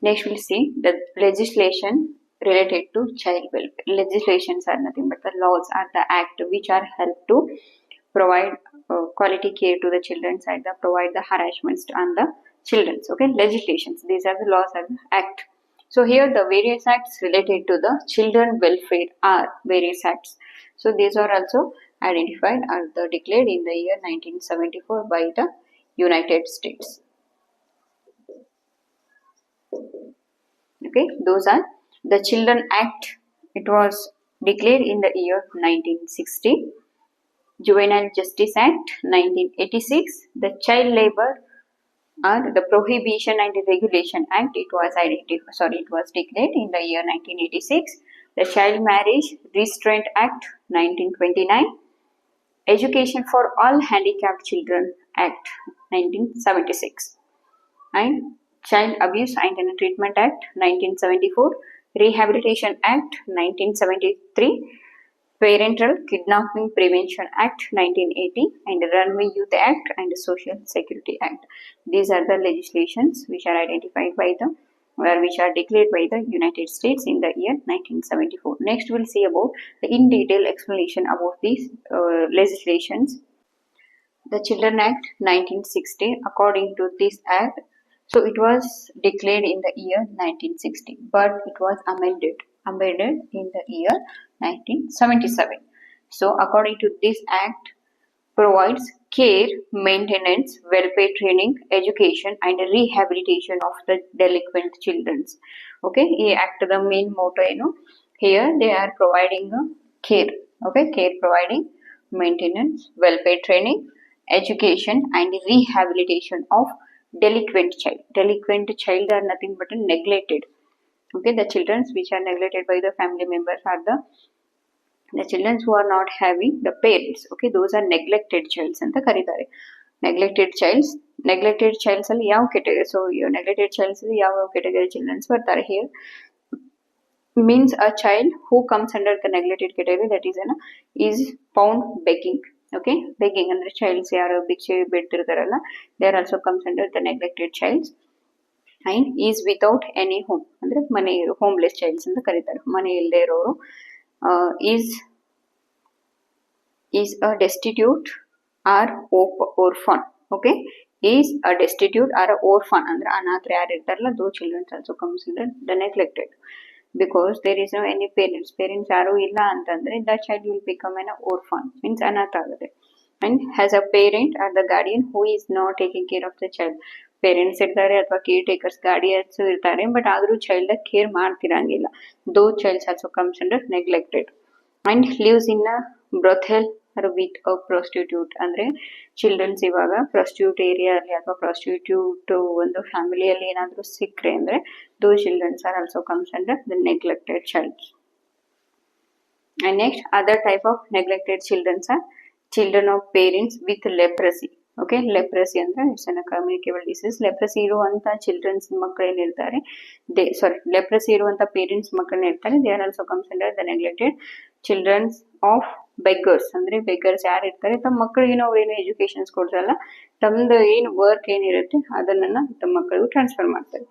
Next we'll see the legislation related to child welfare. Legislations are nothing but the laws are the act which are help to provide quality care to the children and the provide the harassments on the children. Okay, legislations. These are the laws and the act. So here the various acts related to the children welfare are various acts. So these are also identified as the declared in the year 1974 by the United States. Okay, those are the Children Act. It was declared in the year 1960. Juvenile Justice Act 1986. The Child Labor or the Prohibition and Regulation Act. It was declared in the year 1986. The Child Marriage Restraint Act 1929. Education for All Handicapped Children Act 1976. And Child Abuse and Treatment Act 1974, Rehabilitation Act 1973, Parental Kidnapping Prevention Act 1980, and Runaway Youth Act and Social Security Act. These are the legislations which are identified by the which are declared by the United States in the year 1974. Next we'll see about the in detail explanation about these legislations. The Children Act 1960, according to this act, so it was declared in the year 1960, but it was amended in the year 1977. So according to this act, provides care, maintenance, welfare training, education and rehabilitation of the delinquent children. Okay, ಈ act the main motto, here they are providing care. Okay, care providing, maintenance, welfare training, education and rehabilitation of delinquent child. Delinquent child are nothing but neglected. Okay, the children which are neglected by the family members are the children who are not having the parents. Okay, those are neglected childs ಅಂತ ಕರೀತಾರೆ. Neglected childs ಅಲ್ಲಿ ಯಾವ category? So neglected childs ಅಲ್ಲಿ ಯಾವ category children ಬರ್ತಾರೆ here? Means a child who comes under the neglected category, that is found begging. Okay, begging ಅಂದ್ರೆ childs ಯಾರು ಭಿಕ್ಷೆ ಬೇಡ್ತಿರ್ತಾರಲ್ಲ, they are also comes under the neglected childs. And is without any home ಅಂದ್ರೆ ಮನೆ homeless childs ಅಂತ ಕರೀತಾರೆ. ಮನೆ ಇಲ್ಲದೆ ಇರೋರು. Is a destitute or orphan. Okay, is a destitute or orphan ಅಂದ್ರೆ ಅನಾಥರು ಯಾರು ಇರ್ತಾರಲ್ಲ, those children also comes under the neglected, because there is no any parents ಯಾರು ಇಲ್ಲ ಅಂತಂದ್ರೆ the child will become an orphan, means ಅನಾಥ ಆಗುತ್ತೆ. And has a parent or the guardian who is not taking care of the child. Parents ಇರ್ತಾರೆ ಅಥವಾ caretakers guardians ಇರ್ತಾರೆ, but ಆದ್ರೂ child care ಮಾಡ್ತಿರಂಗಿಲ್ಲ. Though childs also comes under neglected. And lives in a brothel or with a prostitute ಅಂದ್ರೆ childrens ಇವಾಗ prostitute area ಅಲ್ಲಿ ಅಥವಾ prostitute ಒಂದು ಫ್ಯಾಮಿಲಿಯಲ್ಲಿ ಏನಾದ್ರೂ ಸಿಕ್ಕರೆ ಅಂದ್ರೆ though childrens are also comes under the neglected childs. And next other type of neglected childrens are children of parents with leprosy. Okay, leprosy ಅಂದ್ರೆ it's an communicable disease. Leprosy ಇರುವಂತ childrens ಮಕ್ಕಳು ಏನಿರ್ತಾರೆ, leprosy ಇರುವಂತ parents ಮಕ್ಕಳನ್ನ ಇರ್ತಾರೆ, they are also comes under the neglected. Childrens of beggars ಅಂದ್ರೆ beggars ಯಾರು ಇರ್ತಾರೆ, ತಮ್ಮ ಮಕ್ಕಳಿಗೆ ಅವ್ರೇನು ಎಜುಕೇಶನ್ಸ್ ಕೊಡ್ಸಲ್ಲ, ತಮ್ದು ಏನು ವರ್ಕ್ ಏನಿರುತ್ತೆ ಅದನ್ನ ತಮ್ಮ ಮಕ್ಕಳಿಗೂ ಟ್ರಾನ್ಸ್ಫರ್ ಮಾಡ್ತಾರೆ.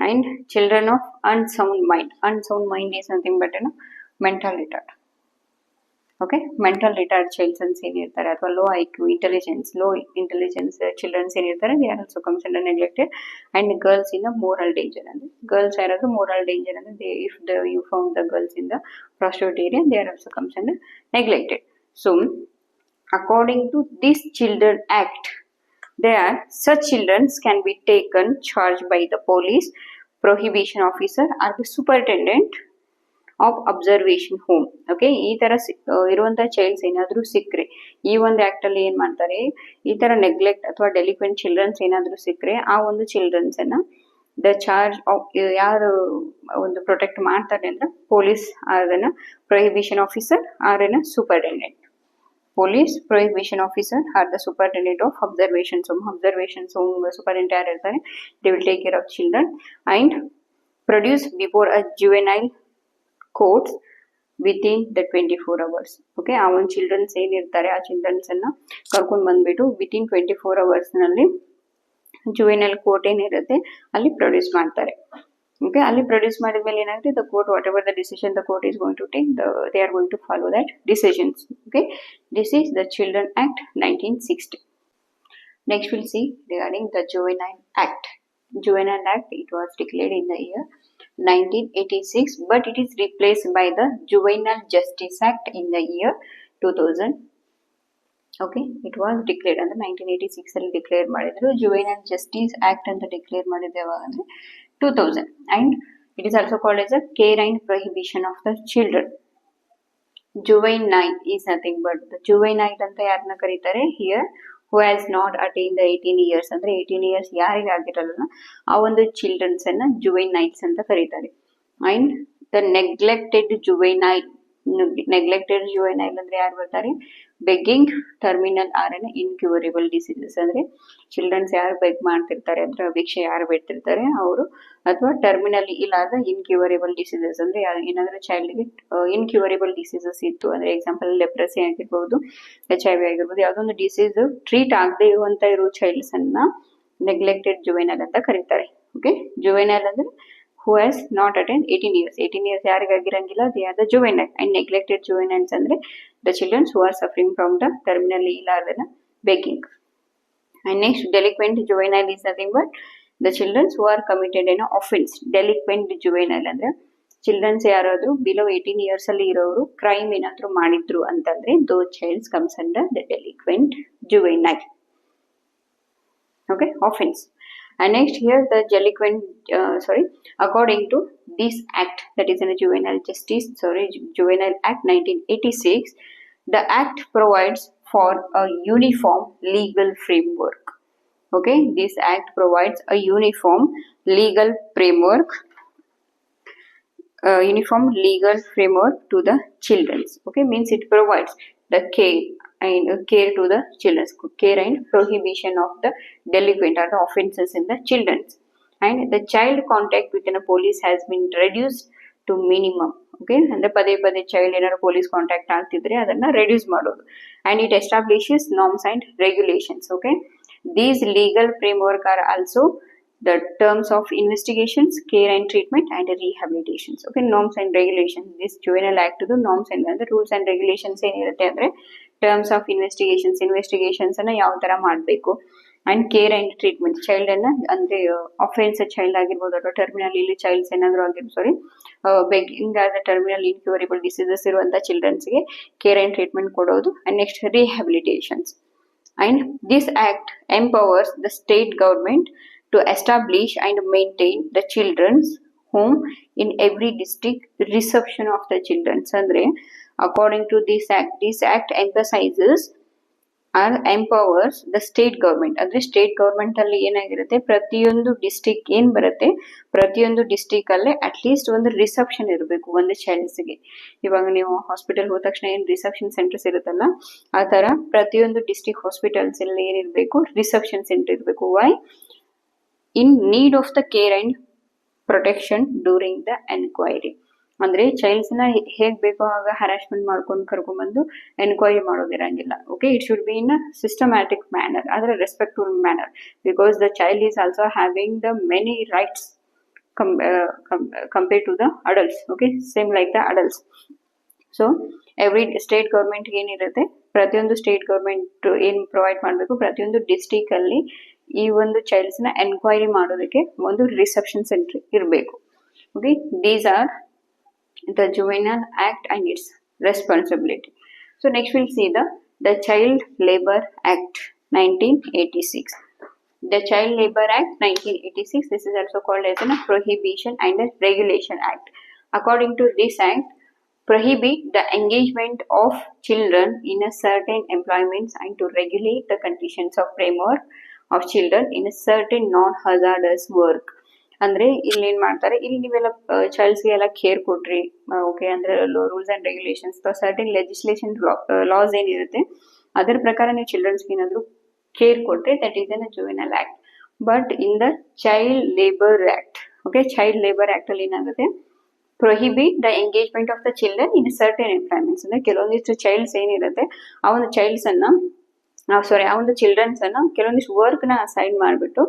And children of unsound mind is nothing but mental retard. Okay, mental retard childrens ಏನಿರ್ತಾರೆ ಅಥವಾ ಲೋ ಇಂಟೆಲಿಜೆನ್ಸ್ ಚಿಲ್ಡ್ರನ್ಸ್ ಏನಿರ್ತಾರೆ, they are also comes under neglected. And girls in the moral danger ಅಂದ್ರೆ girls ಯಾರಾದ್ರೂ moral danger ಅಂದ್ರೆ if you found the girls in the prostitute area, they are also comes under neglected. So according to this children act, such children can be taken charge by the police, prohibition officer or the superintendent of observation home. Okay, ಈ ತರ ಇರುವಂತ child's ಏನಾದ್ರೂ ಸಿಕ್ಕರೆ ಈ ಒಂದು act ಅಲ್ಲಿ ಏನ್ ಮಾಡ್ತಾರೆ, ಈ ತರ ನೆಗ್ಲೆಕ್ಟ್ ಅಥವಾ ಡೆಲಿಕ್ವೆಂಟ್ ಚಿಲ್ಡ್ರನ್ಸ್ ಏನಾದ್ರೂ ಸಿಕ್ಕರೆ ಆ ಒಂದು ಚಿಲ್ಡ್ರನ್ಸ್ ಅನ್ನ ದ ಚಾರ್ಜ್ ಆಫ್ ಯಾರು ಒಂದು ಪ್ರೊಟೆಕ್ಟ್ ಮಾಡ್ತಾರೆ ಅಂದ್ರೆ ಪೊಲೀಸ್ ಅದನ್ನ prohibition officer or superintendent. Police, prohibition officer or the superintendent of observations home superintendent ಯಾರು ಇರ್ತಾರೆ, they will take care of children and produce before a juvenile courts within the 24 hours. Okay, ಆ ಒಂದು childrens ಏನಿರ್ತಾರೆ ಆ childrens ಅನ್ನ ಕರ್ಕೊಂಡು ಬಂದ್ಬಿಟ್ಟು within 24 hours ನಲ್ಲಿ ಜುವೆನೈಲ್ ಕೋರ್ಟ್ ಏನಿರುತ್ತೆ ಅಲ್ಲಿ ಪ್ರೊಡ್ಯೂಸ್ ಮಾಡ್ತಾರೆ. Okay, ಅಲ್ಲಿ ಪ್ರೊಡ್ಯೂಸ್ ಮಾಡಿದ್ಮೇಲೆ ಏನಾಗುತ್ತೆ, the court whatever the decision the court is going to take, they are going to follow that decisions. Okay, this is the Children Act 1960. Next we'll see regarding the Juvenile Act. Juvenile Act, it was declared in the year 1986, but it is replaced by the Juvenile Justice Act in the year 2000. Okay, it was declared under 1986 ಅಲ್ಲಿ declare ಮಾಡಿದ್ರು. Juvenile Justice Act ಅಂತ declare ಮಾಡಿದ್ದು ಯಾವಾಗ ಅಂದ್ರೆ 2000, and it is also called as a care and prohibition of the children. Juvenile is nothing but the juvenile ಅಂತ ಯಾರನ್ನ ಕರೀತಾರೆ here, who has not attained the 18 years, ಅಂದ್ರೆ 18 years ಯಾರಿಗೆ ಆಗಿರಲ್ಲ ಆ ಒಂದು ಚಿಲ್ಡ್ರನ್ಸ್ ಅನ್ನ ಜುವೈನೈಲ್ಸ್ ಅಂತ ಕರೀತಾರೆ. ಅಂಡ್ ದ ನೆಗ್ಲೆಕ್ಟೆಡ್ ಜುವೈನೈಲ್ ಅಂದ್ರೆ ಯಾರು ಬರ್ತಾರೆ, begging, terminal or an incurable diseases, ಅಂದ್ರೆ ಚಿಲ್ಡ್ರನ್ಸ್ ಯಾರು ಬೆಗ್ ಮಾಡ್ತಿರ್ತಾರೆ ಅಂದ್ರೆ ಭಿಕ್ಷೆ ಯಾರು ಬಿಡ್ತಿರ್ತಾರೆ ಅವರು, ಅಥವಾ ಟರ್ಮಿನಲ್ ಇಲ್ಲಾದ ಇನ್ಕ್ಯೂರಬಲ್ ಡಿಸೀಸಸ್ ಅಂದ್ರೆ ಏನಾದ್ರೂ ಚೈಲ್ಡ್ಗೆ ಇನ್ಕ್ಯೂರಬಲ್ ಡಿಸೀಸಸ್ ಇತ್ತು ಅಂದ್ರೆ ಎಕ್ಸಾಂಪಲ್ ಲೆಪ್ರಸಿ ಆಗಿರ್ಬೋದು, HIV ಆಗಿರ್ಬೋದು, ಯಾವ್ದೊಂದು ಡಿಸೀಸ್ ಟ್ರೀಟ್ ಆಗದೆ ಇರೋ ಚೈಲ್ಡ್ಸ್ ಅನ್ನ ನೆಗ್ಲೆಕ್ಟೆಡ್ ಜುವೆನೈಲ್ ಅಂತ ಕರೀತಾರೆ. ಓಕೆ, ಜುವೆನೈಲ್ ಅಂದ್ರೆ who has not attained 18 years. 18 years ಯಾರಿಗಾಗಿರಂಗಿಲ್ಲ, they are the juvenile. And neglected juveniles ಅಂದ್ರೆ the children who are suffering from the terminally ill or the begging. And next, delinquent juvenile is nothing but the children who are committed an offense. Delinquent juvenile ಅಂದ್ರೆ children's ಯಾರಾದ್ರೂ below 18 years ಅಲ್ಲಿ ಇರೋರು crime ಏನಾದ್ರೂ ಮಾಡಿದ್ರು ಅಂತಂದ್ರೆ those childs comes under the delinquent juvenile. Okay, offense. And next here the delinquent according to this act, that is in a Juvenile Act 1986, the act provides for a uniform legal framework. Okay, this act provides a uniform legal framework to the children. Okay, means it provides the care to the children, care and prohibition of the delinquent or the offences in the children, and the child contact within a police has been reduced to minimum. Okay, and pade child ಏನಾದ್ರು police contact ಆಗ್ತಿದ್ರೆ ಅದನ್ನ reduce ಮಾಡೋದು, and it establishes norms and regulations. Okay, these legal framework are also the terms of investigations, care and treatment, and rehabilitations. Okay, norms and regulations, this Juvenile Act the norms and the rules and regulations ಏನಿರುತ್ತೆ ಅಂದ್ರೆ terms of investigations ಅನ್ನ ಯಾವ ತರ ಮಾಡಬೇಕು, and care and treatment, child ಅನ್ನ ಅಂದ್ರೆ offence child ಆಗಿರ್ಬೋದು ಅಥವಾ ಟರ್ಮಿನಲ್ ಇಲ್ಲಿ ಚೈಲ್ಡ್ಸ್ ಏನಾದ್ರು ಆಗಿರ್ಬೋದು, ಬೆಗ್ಗಿಂಗ್ ಆದ ಟರ್ಮಿನಲ್ ಇನ್ಕ್ಯೂರಬಲ್ ಡಿಸೀಸಸ್ ಇರುವಂತಹ ಚಿಲ್ಡ್ರನ್ಸ್ಗೆ ಕೇರ್ ಅಂಡ್ ಟ್ರೀಟ್ಮೆಂಟ್ ಕೊಡೋದು, and next rehabilitations. And this act empowers the state government to establish and maintain the children's home in every district, reception of the children. Andre according to this act emphasizes or empowers the state government. Andre state government alli enagirutte pratiyondu district ಏನು ಬರುತ್ತೆ ಪ್ರತಿಯೊಂದು district ಅಲ್ಲೇ at least ಒಂದು reception ಇರಬೇಕು ಒಂದು ಚೈಲ್ಡ್ಸ್ಗೆ. ಇವಾಗ ನೀವು hospital ಹೋದ ತಕ್ಷಣ ಏನು ರಿಸೆಪ್ಷನ್ ಸೆಂಟರ್ಸ್ ಇರುತ್ತಲ್ಲ ಆ ತರ ಪ್ರತಿಯೊಂದು ಡಿಸ್ಟ್ರಿಕ್ಟ್ ಹಾಸ್ಪಿಟಲ್ಸ್ ಅಲ್ಲಿ ಏನಿರಬೇಕು, ರಿಸೆಪ್ಷನ್ ಸೆಂಟರ್ ಇರಬೇಕು. Y? in need of the care and protection during the enquiry. ಅಂದ್ರೆ ಚೈಲ್ಡ್ಸ್ ನ ಹೇಗ್ ಬೇಕೋ ಆಗ ಹರಾಸ್ಮೆಂಟ್ ಮಾಡ್ಕೊಂಡು ಕರ್ಕೊಂಡ್ಬಂದು ಎನ್ಕ್ವೈರಿ ಮಾಡೋದಿರಂಗಿಲ್ಲ. Okay, it should be in a systematic manner, ಆದ್ರೆ respectful manner, because the child is also having the many rights compare to the adults. Okay, same like the adults. So every state government ಏನಿರುತ್ತೆ, ಪ್ರತಿಯೊಂದು state government ಏನ್ provide ಮಾಡಬೇಕು, ಪ್ರತಿಯೊಂದು district ಅಲ್ಲಿ ಈ ಒಂದು child's ನ ಎನ್ಕ್ವೈರಿ ಮಾಡೋದಕ್ಕೆ ಒಂದು ರಿಸೆಪ್ಷನ್ ಸೆಂಟರ್ ಇರಬೇಕು. Okay, these are the juvenile act and it's responsibility. So next will see the child labour act 1986. The Child Labor Act 1986, this is also called as a Prohibition and a Regulation Act. According to this act, prohibit the engagement of children in a certain employments and to regulate the conditions of framework of children in a certain non-hazardous work. ಅಂದ್ರೆ ಇಲ್ಲಿ ಏನ್ ಮಾಡ್ತಾರೆ, ಇಲ್ಲಿ ನೀವೆಲ್ಲ ಚೈಲ್ಡ್ಸ್ಗೆ ಎಲ್ಲ care ಕೊಟ್ರಿ, okay, ಅಂದ್ರೆ rules and regulations certain legislation loss ಏನಿರುತ್ತೆ ಅದರ ಪ್ರಕಾರ ನೀವು ಚಿಲ್ಡ್ರನ್ಸ್ಗೆ ಏನಾದ್ರು ಕೇರ್ ಕೊಟ್ರೆ that is N juvenile act. But in the child labour act, okay, child labour act ಅಲ್ಲಿ ಏನಾಗುತ್ತೆ, prohibit the engagement of the children in certain employments. ಅಂದ್ರೆ ಕೆಲವೊಂದಿಷ್ಟು ಚೈಲ್ಡ್ಸ್ ಏನಿರುತ್ತೆ ಆ ಒಂದು ಚೈಲ್ಡ್ಸ್ ಅನ್ನ ಆ ಒಂದು ಚಿಲ್ಡ್ರನ್ಸ್ ಅನ್ನ ಕೆಲವೊಂದಿಷ್ಟು ವರ್ಕ್ ನ ಅಸೈನ್ ಮಾಡ್ಬಿಟ್ಟು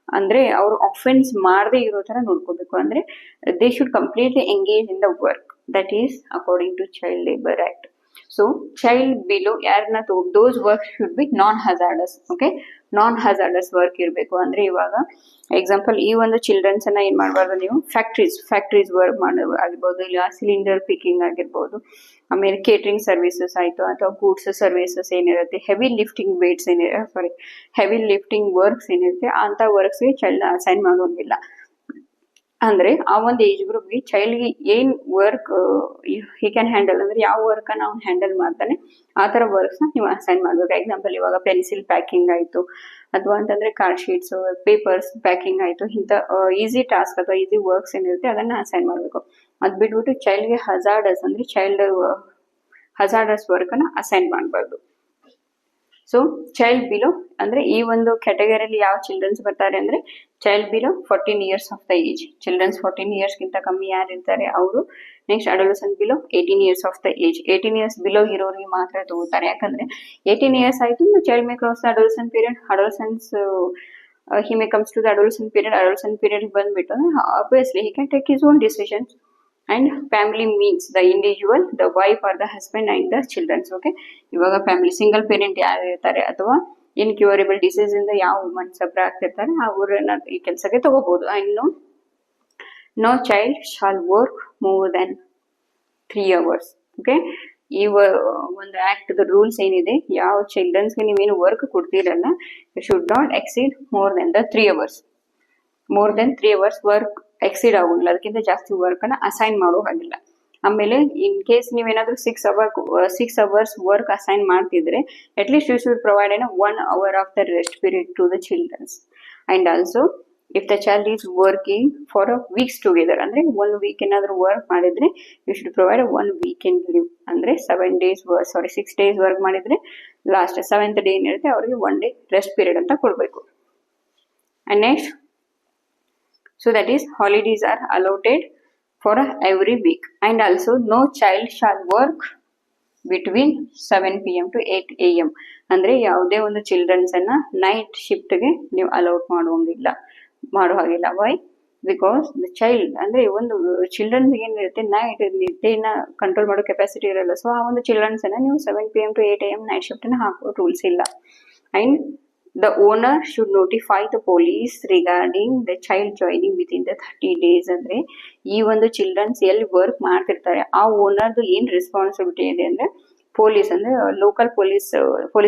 ಅಂದ್ರೆ ಅವರು ಅಫೆನ್ಸ್ ಮಾಡದೇ ಇರೋ ತರ ನೋಡ್ಕೋಬೇಕು. ಅಂದ್ರೆ they should completely engage in the work, that is according to child labour act. So child below ಯಾರನ್ನ those work should be non hazardous. Okay, non hazardous work ಇರಬೇಕು. ಅಂದ್ರೆ ಇವಾಗ ಎಕ್ಸಾಂಪಲ್ ಈ ಒಂದು ಚಿಲ್ಡ್ರನ್ಸ್ ಅನ್ನ ಏನ್ ಮಾಡಬಾರ್ದು ನೀವು, ಫ್ಯಾಕ್ಟ್ರೀಸ್ ವರ್ಕ್ ಆಗಿರ್ಬೋದು, ಇಲ್ಲ ಸಿಲಿಂಡರ್ ಪಿಕಿಂಗ್ ಆಗಿರ್ಬೋದು, ಆಮೇಲೆ ಕೇಟರಿಂಗ್ ಸರ್ವಿಸಸ್ ಆಯ್ತು, ಅಥವಾ ಗೂಡ್ಸ್ ಸರ್ವಿಸಸ್ ಏನಿರುತ್ತೆ, heavy lifting weights heavy lifting works ಏನಿರುತ್ತೆ ಅಂತ ವರ್ಕ್ಸ್ಗೆ ಚೈಲ್ಡ್ ಅಸೈನ್ ಮಾಡೋಂಗಿಲ್ಲ. ಅಂದ್ರೆ ಆ ಒಂದು ಏಜ್ ಗ್ರೂಪ್ಗೆ ಚೈಲ್ಡ್ಗೆ ಏನ್ ವರ್ಕ್ ಹಿ ಕ್ಯಾನ್ ಹ್ಯಾಂಡಲ್, ಅಂದ್ರೆ ಯಾವ ವರ್ಕ್ ನಾವು ಹ್ಯಾಂಡಲ್ ಮಾಡ್ತಾನೆ ಆ ತರ ವರ್ಕ್ಸ್ ನ ನೀವು ಅಸೈನ್ ಮಾಡ್ಬೇಕು. ಎಕ್ಸಾಂಪಲ್ ಇವಾಗ ಪೆನ್ಸಿಲ್ ಪ್ಯಾಕಿಂಗ್ ಆಯ್ತು, ಅಥವಾ ಅಂತಂದ್ರೆ ಕಾರ್ಡ್ ಶೀಟ್ಸ್, ಪೇಪರ್ಸ್ ಪ್ಯಾಕಿಂಗ್ ಆಯ್ತು, ಇಂಥ ಈಸಿ ಟಾಸ್ಕ್ ಅಥವಾ ಈಸಿ ವರ್ಕ್ಸ್ ಏನಿರುತ್ತೆ ಅದನ್ನ ಅಸೈನ್ ಮಾಡ್ಬೇಕು. ಅದ್ ಬಿಟ್ಬಿಟ್ಟು ಚೈಲ್ಡ್ಗೆ ಹಜಾರ್ಡಸ್ ಅಂದ್ರೆ ಹಜಾರ್ಡಸ್ ವರ್ಕ್ ಅನ್ನ ಅಸೈನ್ ಮಾಡಬಾರ್ದು. ಸೊ ಚೈಲ್ಡ್ ಬಿಲೋ ಅಂದ್ರೆ ಈ ಒಂದು ಕ್ಯಾಟಗರಿಯಲ್ಲಿ ಯಾವ ಚಿಲ್ಡ್ರನ್ಸ್ ಬರ್ತಾರೆ ಅಂದ್ರೆ child below 14 years of the age. Childrens 14 years ಗಿಂತ ಕಮ್ಮಿ ಯಾರು ಇರ್ತಾರೆ ಅವರು. Next adolescent below 18 years of the age. 18 years below ಇರೋರಿಗೆ ಮಾತ್ರ ತಗೋತಾರೆ. ಯಾಕಂದ್ರೆ 18 ಇಯರ್ಸ್ ಆಯ್ತು, child may cross the adolescent period. Adolescence he may comes to the adolescent period ಬಂದ್ಬಿಟ್ಟು obviously he can take his own decisions. And family means the individual, the wife or the husband and the children. Okay, ಇವಾಗ family single parent ಯಾರು ಇರ್ತಾರೆ ಅಥವಾ incurable disease ಇಂದ ಯಾವ woman suffer ಆಗ್ತಿರ್ತಾರೆ ಅವ್ರನ್ನ ಈ ಕೆಲಸಕ್ಕೆ ತಗೋಬಹುದು. And no child shall work more than 3 hours. Okay, ಈ ಒಂದು ಆಕ್ಟ್ ರೂಲ್ಸ್ ಏನಿದೆ, ಯಾವ ಚಿಲ್ಡ್ರನ್ಸ್ಗೆ ನೀವೇನು ವರ್ಕ್ ಕೊಡ್ತೀರಲ್ಲ, should not exceed more than the 3 hours. More than 3 hours work exceed ಆಗೋಂಗಿಲ್ಲ, ಅದಕ್ಕಿಂತ ಜಾಸ್ತಿ ವರ್ಕ್ ಅನ್ನ ಅಸೈನ್ ಮಾಡೋ ಹಾಗಿಲ್ಲ. ಆಮೇಲೆ ಇನ್ ಕೇಸ್ ನೀವೇನಾದ್ರೂ 6 hours ವರ್ಕ್ ಅಸೈನ್ ಮಾಡ್ತಿದ್ರೆ at least you should provide 1 hour of the rest period to the childrens. And also if the child is working for a weeks together, ಅಂದ್ರೆ 1 week ಏನಾದ್ರೂ work ಮಾಡಿದ್ರೆ you should provide 1 weekend leave. ಅಂದ್ರೆ 6 days work ಮಾಡಿದ್ರೆ last 7th day ಏನಿರುತ್ತೆ ಅವ್ರಿಗೆ 1 day rest period ಅಂತ ಕೊಡ್ಬೇಕು. And next, so that is holidays are allotted for every week. And also no child shall work between 7 PM to 8 AM. ಅಂದ್ರೆ ಯಾವುದೇ ಒಂದು children's ಅನ್ನ ನೈಟ್ ಶಿಫ್ಟ್ ಗೆ ನೀವು ಅಲೌಟ್ ಮಾಡೋ ಹಾಗಿಲ್ಲ. ವೈ? ಬಿಕಾಸ್ ದ ಚೈಲ್ಡ್ ಅಂದ್ರೆ ಒಂದು ಚಿಲ್ಡ್ರನ್ಸ್ ಏನಿರುತ್ತೆ ನೈಟ್ ನಿದ್ದೆನ ಕಂಟ್ರೋಲ್ ಮಾಡೋ ಕೆಪಾಸಿಟಿ ಇರಲ್ಲ. ಸೊ ಆ ಒಂದು ಚಿಲ್ಡ್ರನ್ಸ್ ಅನ್ನ ನೀವು 7 PM to 8 AM night shift ನ ಹಾಕೋ ರೂಲ್ಸ್ ಇಲ್ಲ. And the owner should notify the police regarding the child joining within the 30 days. ಅಂದ್ರೆ ಈ ಒಂದು ಚಿಲ್ಡ್ರನ್ಸ್ ಎಲ್ಲಿ ವರ್ಕ್ ಮಾಡ್ತಿರ್ತಾರೆ ಆ ಓನರ್ದು ಏನ್ ರೆಸ್ಪಾನ್ಸಿಬಿಲಿಟಿ ಇದೆ ಅಂದ್ರೆ ಪೊಲೀಸ್, ಅಂದ್ರೆ ಲೋಕಲ್ ಪೊಲೀಸ್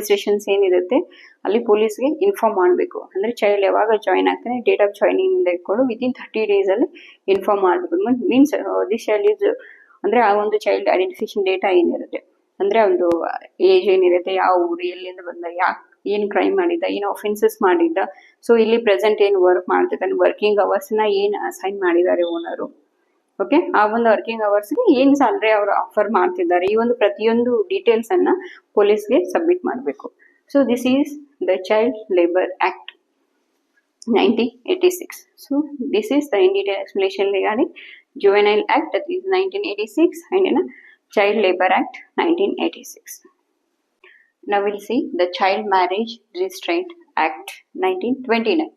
ಸ್ಟೇಷನ್ಸ್ ಏನಿರುತ್ತೆ ಅಲ್ಲಿ ಪೊಲೀಸ್ಗೆ ಇನ್ಫಾರ್ಮ್ ಮಾಡಬೇಕು. ಅಂದ್ರೆ ಚೈಲ್ಡ್ ಯಾವಾಗ ಜಾಯಿನ್ ಆಗ್ತಾನೆ ಡೇಟ್ ಆಫ್ ಜಾಯಿನಿಂಗ್ ಇಂದ ಇಟ್ಕೊಂಡು ವಿತಿನ್ 30 days ಅಲ್ಲಿ ಇನ್ಫಾರ್ಮ್ ಮಾಡಬೇಕು. ಮೀನ್ಸ್ ದಿಸ್ ಚೈಲ್ಡ್ ಇಸ್ ಅಂದ್ರೆ ಆ ಒಂದು ಚೈಲ್ಡ್ ಐಡೆಂಟಿಫಿಕೇಶನ್ ಡೇಟಾ ಏನಿರುತ್ತೆ, ಅಂದ್ರೆ ಒಂದು ಏಜ್ ಏನಿರುತ್ತೆ, ಯಾವ ಊರು, ಎಲ್ಲಿಂದ ಬಂದ, ಏನ್ ಕ್ರೈಮ್ ಮಾಡಿದ್ದ, ಏನ್ ಅಫೆನ್ಸಸ್ ಮಾಡಿದ್ದ, ಸೊ ಇಲ್ಲಿ ಪ್ರೆಸೆಂಟ್ ಏನ್ ವರ್ಕ್ ಮಾಡ್ತಿದ್ದಾನೆ, ವರ್ಕಿಂಗ್ ಅವರ್ಸ್ ನ ಏನ್ ಅಸೈನ್ ಮಾಡಿದ್ದಾರೆ ಓನರು. ಓಕೆ, ಆ ಒಂದು ವರ್ಕಿಂಗ್ ಅವರ್ಸ್ ಗೆ ಏನ್ ಸ್ಯಾಲರಿ ಅವರು ಆಫರ್ ಮಾಡ್ತಿದ್ದಾರೆ, ಈ ಒಂದು ಪ್ರತಿಯೊಂದು ಡೀಟೇಲ್ಸ್ ಅನ್ನ ಪೊಲೀಸ್ಗೆ ಸಬ್ಮಿಟ್ ಮಾಡಬೇಕು. So this is the child labour act 1986. So this is the in detail explanation regarding Juvenile Act, that is 1986, and Child Labor Act 1986. Now we'll see the Child Marriage Restraint Act 1929.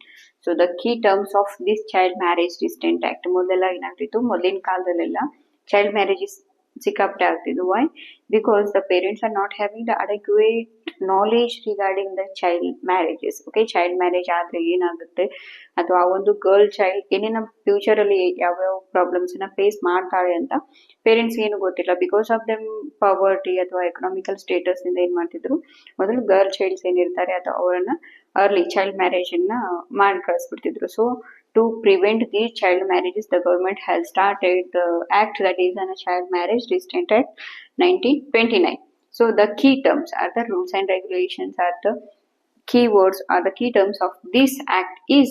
So the key terms of this Child Marriage Restraint Act, ಮೊದಲೆಲ್ಲ ಏನಾಗ್ತಿತ್ತು, ಮೊದಲಿನ ಕಾಲದಲ್ಲೆಲ್ಲ child marriages ಸಿಕ್ಕಾಪಟ್ಟೆ ಆಗ್ತಿದ್ವು. Why? Because the parents are not having the adequate knowledge regarding the child marriages. Okay, child marriage ಆದ್ರೆ ಏನಾಗುತ್ತೆ, ಅಥವಾ ಆ ಒಂದು ಗರ್ಲ್ ಚೈಲ್ಡ್ ಏನೇನ ಫ್ಯೂಚರ್ ಅಲ್ಲಿ ಯಾವ್ಯಾವ ಪ್ರಾಬ್ಲಮ್ಸ್ ನ ಫೇಸ್ ಮಾಡ್ತಾಳೆ ಅಂತ ಪೇರೆಂಟ್ಸ್ ಏನು ಗೊತ್ತಿಲ್ಲ. ಬಿಕಾಸ್ ಆಫ್ ದಮ್ ಪವರ್ಟಿ ಅಥವಾ ಎಕನಾಮಿಕಲ್ ಸ್ಟೇಟಸ್ ಇಂದ ಏನ್ ಮಾಡ್ತಿದ್ರು, ಮೊದಲು ಗರ್ಲ್ ಚೈಲ್ಡ್ಸ್ ಏನಿರ್ತಾರೆ ಅಥವಾ ಅವರನ್ನ ಅರ್ಲಿ ಚೈಲ್ಡ್ ಮ್ಯಾರೇಜ್ ಅನ್ನ ಮಾಡಿ ಕಳಿಸ್ಬಿಡ್ತಿದ್ರು. So to prevent these child marriages, the government has started the act, that is a Child Marriage Restraint Act 1929. So the key terms are the rules and regulations, are the key words, are the key terms of this act is,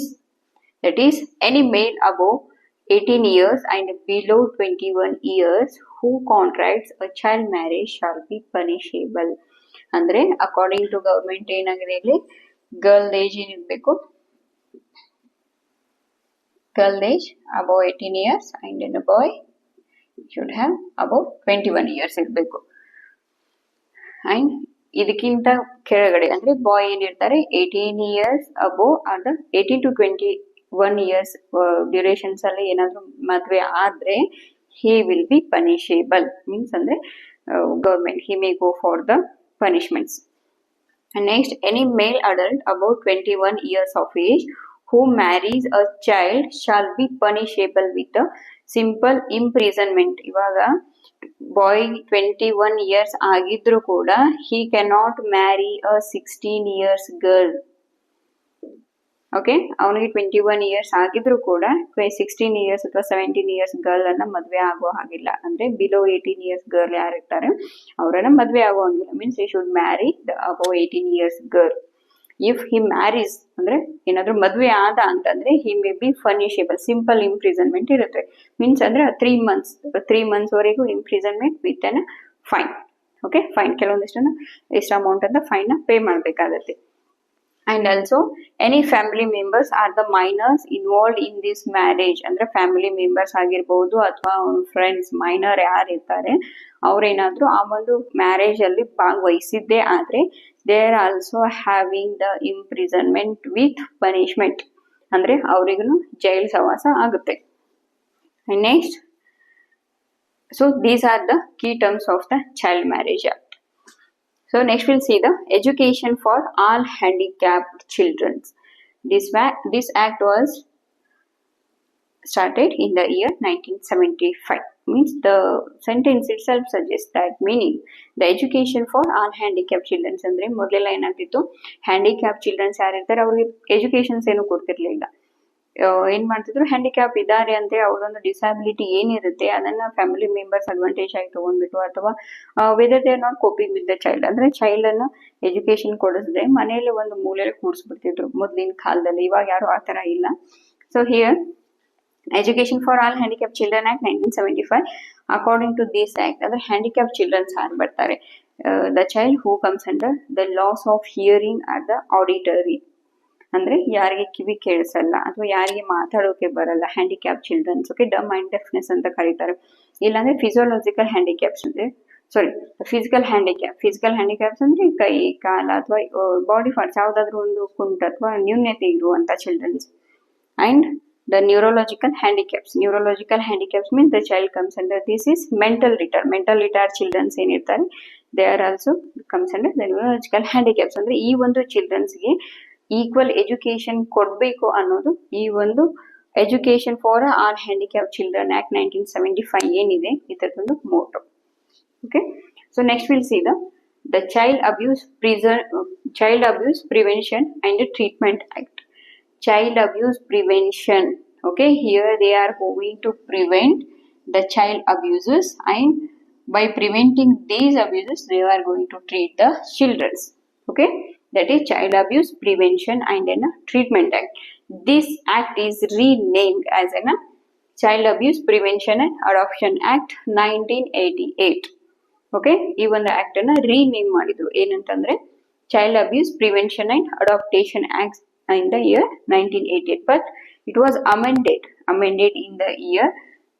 that is any male above 18 years and below 21 years who contracts a child marriage shall be punishable. ಅಂದ್ರೆ according to government ಏನಾಗಿದೆ, ಇಲ್ಲಿ girl age ಏನಿರ್ಬೇಕು, girl age above 18 years and in a boy should have above 21 years ಇರಬೇಕು. And ಇದಕ್ಕಿಂತ ಕೆಳಗಡೆ ಅಂದ್ರೆ ಬಾಯ್ ಏನಿರ್ತಾರೆ 18 years above ಅದ 18 to 21 ಇಯರ್ಸ್ ಡ್ಯೂರೇಷನ್ಸ್ ಅಲ್ಲಿ ಏನಾದ್ರು ಮದ್ವೆ ಆದ್ರೆ he will be punishable means ಅಂದ್ರೆ government he may go for the punishments. And next, any male adult above 21 years of age who marries a child shall be punishable with a simple imprisonment. ಇವಾಗ ಬಾಯ್ 21 years ಆಗಿದ್ರು ಕೂಡ he cannot marry a 16 years girl. Okay, ಅವನಿಗೆ 21 years ಆಗಿದ್ರು ಕೂಡ 16 years ಅಥವಾ 17 years girl ಅನ್ನ ಮದ್ವೆ ಆಗೋ ಹಾಗಿಲ್ಲ. ಅಂದ್ರೆ ಬಿಲೋ 18 ಇಯರ್ಸ್ ಗರ್ಲ್ ಯಾರಿರ್ತಾರೆ ಅವರನ್ನ ಮದ್ವೆ ಆಗೋ ಹಂಗಿಲ್ಲ. Means he should marry the above 18 years girl. if he marries ಅಂದ್ರೆ ಏನಾದ್ರು ಮದ್ವೆ ಆದ ಅಂತಂದ್ರೆ he may be punishable. Simple imprisonment ಇರುತ್ತೆ. ಮೀನ್ಸ್ ಅಂದ್ರೆ 3 months ವರೆಗೂ imprisonment with an fine. Okay, fine ಕೆಲವೊಂದಿಷ್ಟನ್ನ ಎಷ್ಟು ಅಮೌಂಟ್ ಅಂತ ಫೈನ್ ಪೇ ಮಾಡ್ಬೇಕಾಗತ್ತೆ. And also any family members are the minors involved in this marriage. ಅಂದ್ರೆ ಫ್ಯಾಮಿಲಿ ಮೆಂಬರ್ಸ್ ಆಗಿರ್ಬಹುದು ಅಥವಾ ಅವ್ನ ಫ್ರೆಂಡ್ಸ್ ಮೈನರ್ ಯಾರು ಇರ್ತಾರೆ ಅವ್ರೇನಾದ್ರು ಆ ಒಂದು ಮ್ಯಾರೇಜ್ ಅಲ್ಲಿ ಭಾಗವಹಿಸಿದ್ದೇ ಆದ್ರೆ they are also having the imprisonment with punishment. ಅಂದ್ರೆ ಅವ್ರಿಗೂ ಜೈಲ್ ಸವಾಸ ಆಗುತ್ತೆ. Next, so these are the key terms of the Child Marriage Act. So next we'll see the education for all handicapped children. This act was started in the year 1975. Means the sentence itself suggests that meaning the education for all handicapped children. ಅಂದ್ರೆ ಮೊದಲೆಲ್ಲ ಏನಾಗ್ತಿತ್ತು, handicap children's ಯಾರಿರ್ತಾರೆ ಅವ್ರಿಗೆ educations ಏನು ಕೊಡ್ತಿರ್ಲಿಲ್ಲ. ಏನ್ ಮಾಡ್ತಿದ್ರು, handicap ಇದ್ದಾರೆ ಅಂದ್ರೆ ಅವ್ರೊಂದು ಡಿಸಬಿಲಿಟಿ ಏನಿರುತ್ತೆ ಅದನ್ನ ಫ್ಯಾಮಿಲಿ ಮೆಂಬರ್ಸ್ ಅಡ್ವಾಂಟೇಜ್ ಆಗಿ ತಗೊಂಡ್ಬಿಟ್ಟು ಅಥವಾ whether they are not coping with the child ಅಂದ್ರೆ ಚೈಲ್ಡ್ ಅನ್ನ ಎಜುಕೇಶನ್ ಕೊಡಿಸಿದ್ರೆ ಮನೆಯಲ್ಲಿ ಒಂದು ಮೂಲೆಯಲ್ಲಿ ಕೂಡಿಸ್ಬಿಡ್ತಿದ್ರು ಮೊದ್ಲಿನ ಕಾಲದಲ್ಲಿ. ಇವಾಗ ಯಾರು ಆತರ ಇಲ್ಲ. So here education for all handicap children act 1975. According to this act ಅಂದ್ರೆ ಹ್ಯಾಂಡಿಕ್ಯಾಪ್ ಚಿಲ್ಡ್ರನ್ಸ್ ಯಾರು ಬರ್ತಾರೆ, the child who comes under the loss of hearing at the auditory. ಅಂದ್ರೆ ಯಾರಿಗೆ ಕಿವಿ ಕೇಳಿಸಲ್ಲ ಅಥವಾ ಯಾರಿಗೆ ಮಾತಾಡೋಕೆ ಬರಲ್ಲ, handicap childrens. Okay, dumb and deafness ಅಂತ ಕರೀತಾರೆ. ಇಲ್ಲಾಂದ್ರೆ ಫಿಸಿಯೋಲಾಜಿಕಲ್ ಹ್ಯಾಂಡಿಕ್ಯಾಪ್ಸ್ ಅಂದ್ರೆ ಫಿಸಿಕಲ್ ಹ್ಯಾಂಡಿಕ್ಯಾಪ್ಸ್ ಅಂದ್ರೆ ಕೈ ಕಾಲ ಅಥವಾ ಬಾಡಿ ಪಾರ್ಟ್ಸ್ ಯಾವ್ದಾದ್ರು ಒಂದು ಕುಂಟ ಅಥವಾ ನ್ಯೂನ್ಯತೆ ಇರುವಂತ childrens. And the neurological handicaps means the child comes under this is mental retard childrens ಏನಿರ್ತಾರೆ they are also comes under the neurological handicaps. ಅಂದ್ರೆ ಈ ಒಂದು ಚಿಲ್ಡ್ರನ್ಸ್ಗೆ ಈಕ್ವಲ್ ಎಜುಕೇಶನ್ ಕೊಡಬೇಕು ಅನ್ನೋದು ಈ ಒಂದು education for all handicap children act 1975 ಏನಿದೆ ಇದರದೊಂದು motto. Okay, so next will see the child abuse prevention and treatment act. Child abuse prevention. Okay, here they are going to prevent the child abuses, and by preventing these abuses they are going to treat the children. Okay, that is Child Abuse Prevention and Treatment Act. This act is renamed as Child Abuse Prevention and Adoption Act 1988. Okay, ಈ ಒಂದು act ಅನ್ನ rename ಮಾಡಿದ್ರು. ಏನಂತಂದ್ರೆ Child Abuse Prevention and Adoption Act in the year 1988, but it was amended in the year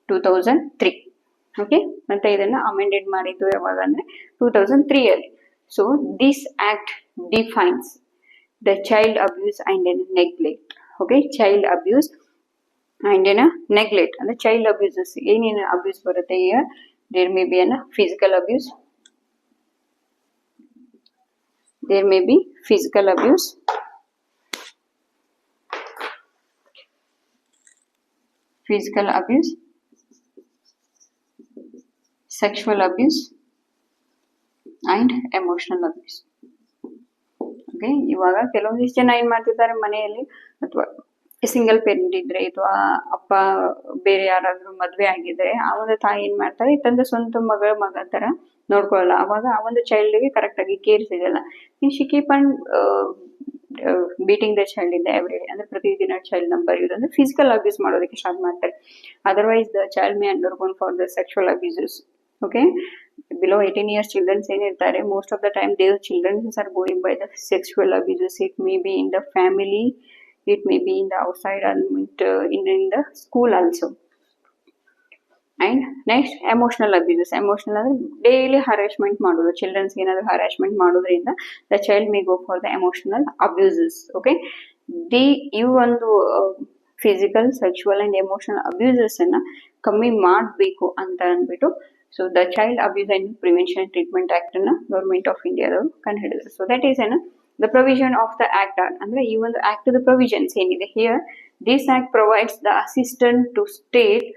2003. Okay, ಮತ್ತೆ ಇದನ್ನ amended ಮಾಡಿದ್ದು ಯಾವಾಗ ಅಂದ್ರೆ 2003 ಅಲ್ಲಿ. So this act defines the child abuse and neglect. Okay, child abuse and neglect ಅಂದ್ರೆ child abuses ಏನೇನು abuse ಬರುತ್ತೆ. here there may be physical abuse, there may be physical abuse, sexual abuse and emotional abuse. Okay, ಇವಾಗ ಕೆಲವೊಂದಿಷ್ಟು ಜನ ಏನ್ ಮಾಡ್ತಿದ್ದಾರೆ ಮನೆಯಲ್ಲಿ ಅಥವಾ ಸಿಂಗಲ್ ಪೇರೆಂಟ್ ಇದ್ರೆ ಅಥವಾ ಅಪ್ಪ ಬೇರೆ ಯಾರಾದ್ರೂ ಮದ್ವೆ ಆಗಿದ್ರೆ ಆ ಒಂದು ತಾಯಿ ಏನ್ ಮಾಡ್ತಾರೆ ತಂದೆ ಸ್ವಂತ ಮಗ ತರ ನೋಡ್ಕೊಳ್ಳಲ್ಲ. ಅವಾಗ ಆ ಒಂದು ಚೈಲ್ಡ್ಗೆ ಕರೆಕ್ಟ್ ಆಗಿ ಕೇರ್ ಸಿಗಲ್ಲ. She keep on beating the child in the every day. ಅಂದ್ರೆ ಪ್ರತಿದಿನ ಚೈಲ್ಡ್ ನಂಬರ್ ಇರೋದ್ರೆ ಫಿಸಿಕಲ್ ಅಬ್ಯೂಸ್ ಮಾಡೋದಕ್ಕೆ ಸ್ಟಾರ್ಟ್ ಮಾಡ್ತಾರೆ. Otherwise the child may undergone for the sexual abuses. Okay, below 18 years children ಏನಿರ್ತಾರೆ most of the time their children are going by the sexual abuses. It may be in the family, it may be in the outside and in the school also. And next emotional abuses. Emotional ಅಂದ್ರೆ daily harassment ಮಾಡೋದು, childrens ಏನಾದ್ರು harassment ಮಾಡೋದ್ರಿಂದ the child may go for the emotional abuses. Okay, ಈ ಒಂದು physical, sexual and emotional abuses ಅನ್ನ ಕಮ್ಮಿ ಮಾಡಬೇಕು ಅಂತ ಅಂದ್ಬಿಟ್ಟು so the child abuse and prevention treatment act ಅನ್ನ ಗವರ್ಮೆಂಟ್ ಆಫ್ ಇಂಡಿಯಾದವರು ಕಂಡುಹಿಡಿದ್ರು. So that is the provision of the act ಅಂದ್ರೆ ಈ ಒಂದು ಆಕ್ಟ್ ದ ಪ್ರೊವಿಷನ್ಸ್ ಏನಿದೆ here, this act provides the assistant to state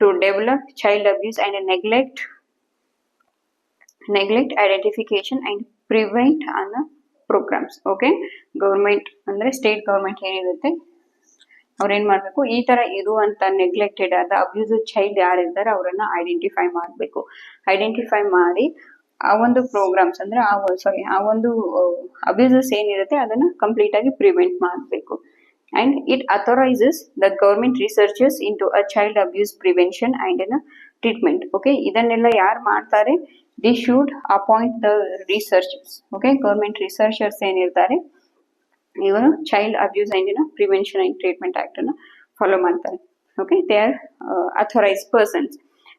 to develop child abuse and neglect identification and prevent ಅನ್ನೋ programmes. Okay, government ಅಂದ್ರೆ state government ಏನಿರುತ್ತೆ ಅವ್ರೇನ್ ಮಾಡ್ಬೇಕು, ಈ ತರ ಇರುವಂತ ನೆಗ್ಲೆಕ್ಟೆಡ್ ಆದ ಅಬ್ಯೂಸ್ ಚೈಲ್ಡ್ ಯಾರಿದ್ದಾರೆ ಅವರನ್ನ ಐಡೆಂಟಿಫೈ ಮಾಡಬೇಕು. ಐಡೆಂಟಿಫೈ ಮಾಡಿ ಆ ಒಂದು ಪ್ರೋಗ್ರಾಮ್ಸ್ ಅಂದ್ರೆ ಆ ಒಂದು ಅಬ್ಯೂಸಸ್ ಏನಿರುತ್ತೆ ಅದನ್ನ ಕಂಪ್ಲೀಟ್ ಆಗಿ ಪ್ರಿವೆಂಟ್ ಮಾಡಬೇಕು. And it authorizes the government researchers into a child abuse prevention and treatment. Okay, ಇದನ್ನೆಲ್ಲ ಯಾರು ಮಾಡ್ತಾರೆ, they should appoint the researchers. Okay, government researchers ಏನಿರ್ತಾರೆ ಇವರು child abuse and prevention and treatment act ಅನ್ನ follow ಮಾಡ್ತಾರೆ. Okay, they are authorized persons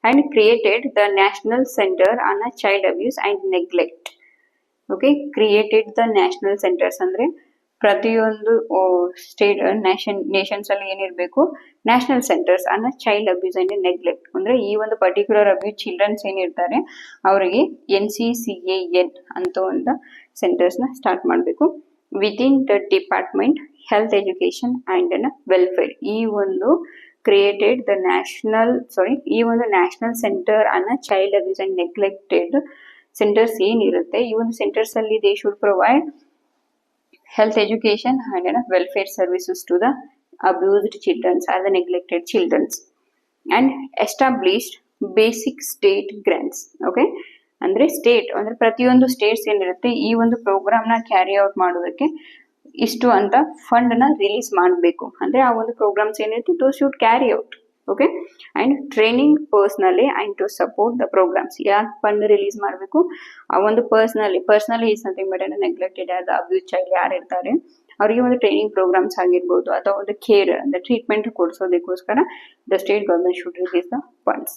and created the national center on child abuse and neglect. Okay, created the national centers ಅಂದ್ರೆ ಪ್ರತಿಯೊಂದು state Nations ಅಲ್ಲಿ ಏನಿರಬೇಕು, national centres ಅನ್ನ child abuse and neglect ಅಂದ್ರೆ ಈ ಒಂದು ಪರ್ಟಿಕ್ಯುಲರ್ ಅಬ್ಯೂಸ್ ಚಿಲ್ಡ್ರನ್ಸ್ ಏನಿರ್ತಾರೆ ಅವರಿಗೆ NCCAN ಅಂತ ಒಂದು ಸೆಂಟರ್ಸ್ ನ ಸ್ಟಾರ್ಟ್ ಮಾಡಬೇಕು within the department health education and welfare. ಈ ಒಂದು ಕ್ರಿಯೇಟೆಡ್ ದ ಈ ಒಂದು ನ್ಯಾಷನಲ್ ಸೆಂಟರ್ ಅನ್ನ child abuse and neglected centres ಏನಿರುತ್ತೆ ಈ ಒಂದು ಸೆಂಟರ್ಸ್ ಅಲ್ಲಿ they should provide health education and welfare services to the abused children or the neglected children, and established basic state grants. Okay, ಅಂದ್ರೆ state ಅಂದ್ರೆ ಪ್ರತಿಯೊಂದು States ಏನಿರುತ್ತೆ ಈ ಒಂದು ಪ್ರೋಗ್ರಾಮ್ ನ ಕ್ಯಾರಿ ಔಟ್ ಮಾಡೋದಕ್ಕೆ ಇಷ್ಟು ಅಂತ ಫಂಡ್ ನ ರಿಲೀಸ್ ಮಾಡಬೇಕು. ಅಂದ್ರೆ ಆ ಒಂದು ಪ್ರೋಗ್ರಾಮ್ಸ್ ಏನಿರುತ್ತೆ to should carry out. Okay, and training personally and to support the programs. ಯಾಕೆ ಫಂಡ್ ರಿಲೀಸ್ ಮಾಡಬೇಕು, ಆ ಒಂದು personally is nothing but neglected ಆದ ಅಬ್ಯೂಸ್ ಚೈಲ್ಡ್ ಯಾರು ಇರ್ತಾರೆ ಅವರಿಗೆ ಒಂದು ಟ್ರೈನಿಂಗ್ ಪ್ರೋಗ್ರಾಮ್ಸ್ ಆಗಿರ್ಬೋದು ಅಥವಾ ಒಂದು ಕೇರ್ ಅಂದ್ರೆ ಟ್ರೀಟ್ಮೆಂಟ್ ಕೊಡಿಸೋದಕ್ಕೋಸ್ಕರ the state government should release the funds.